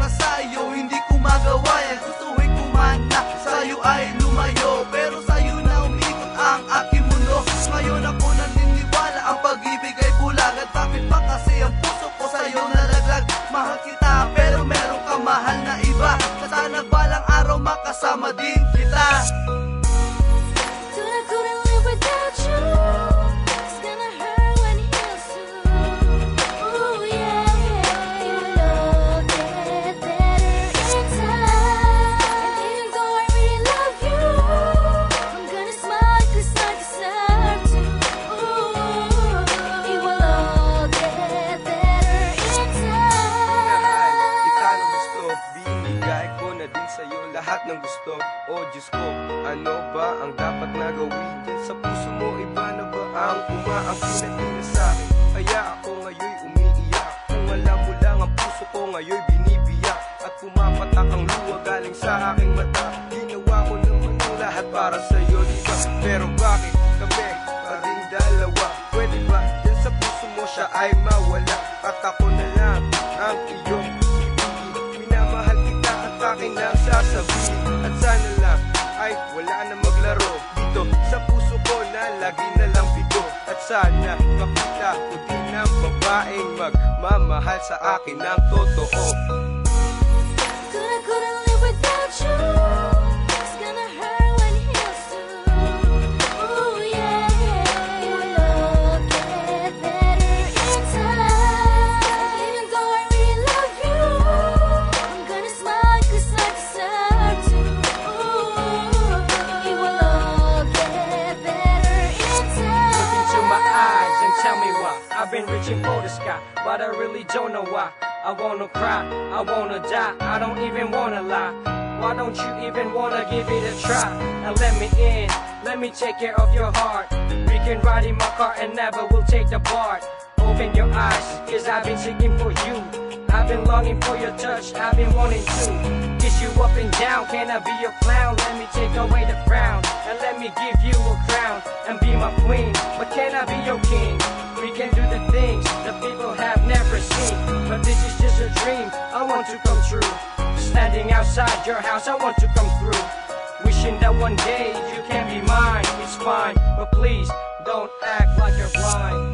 para sa'yo, hindi ko magawa yan. Gustuhin ko man na sa'yo ay lumayo, pero sa'yo na umikot ang aking mundo. Ngayon ako naniniwala, ang pag-ibig ay bulag. At bakit ba kasi ang puso ko sa'yo nalaglag? Mahal kita pero meron kang mahal na iba, na sana balang araw makasama din kita. Dude, I couldn't live without you. It's gonna hurt when it heals too. Ooh, yeah, yeah. You will get better in time. And even though I really love you, I'm gonna smile 'cause I deserve to. Ooh, you will all get better in time. Kita na gusto, binigay ko na din sa'yo lahat ng gusto. O Diyos ko, ano ba ang dapat na gawin? Yan sa puso mo, iba na ba ang umaangkin na din sa'kin? Kaya ako ngayon umiiyak, kung alam mo lang ang puso ko ngayon binibiyak. At pumapatak ang luha galing sa aking mata. Ginawa ko naman ang lahat para sa'yo, diba? Pero bakit kami pa rin dalawa? Pwede ba yan sa puso mo siya ay mawala? At ako na lang ang iyong ibigin. Minamahal kita at akin ang sasabihin. At sana lang ay wala na maglaro dito sa puso ko na lagi na lang bigo. At sana makita ko din ang babaeng magmamahal sa akin ng totoo. Dude, I couldn't live without you. It's gonna hurt when it heals too. Ooh, yeah, yeah. You will all get better in time. Even though I really love you, I'm gonna smile 'cause I deserve to. Ooh, you will all get better in time. Look into my eyes and tell me why I've been reaching for the sky, but I really don't know why. I wanna cry, I wanna die, I don't even wanna lie. Why don't you even wanna give it a try? And let me in, let me take care of your heart. We can ride in my car and never will take the part. Open your eyes, 'cause I've been seeking for you. I've been longing for your touch, I've been wanting to kiss you up and down. Can I be your clown? Let me take away the frown, and let me give you a crown and be my queen. But can I be your king? We can do the things that people have never seen. But this is just a dream I want to come true. Standing outside your house, I want to come through. Wishing that one day you can be mine. It's fine, but please don't act like you're blind.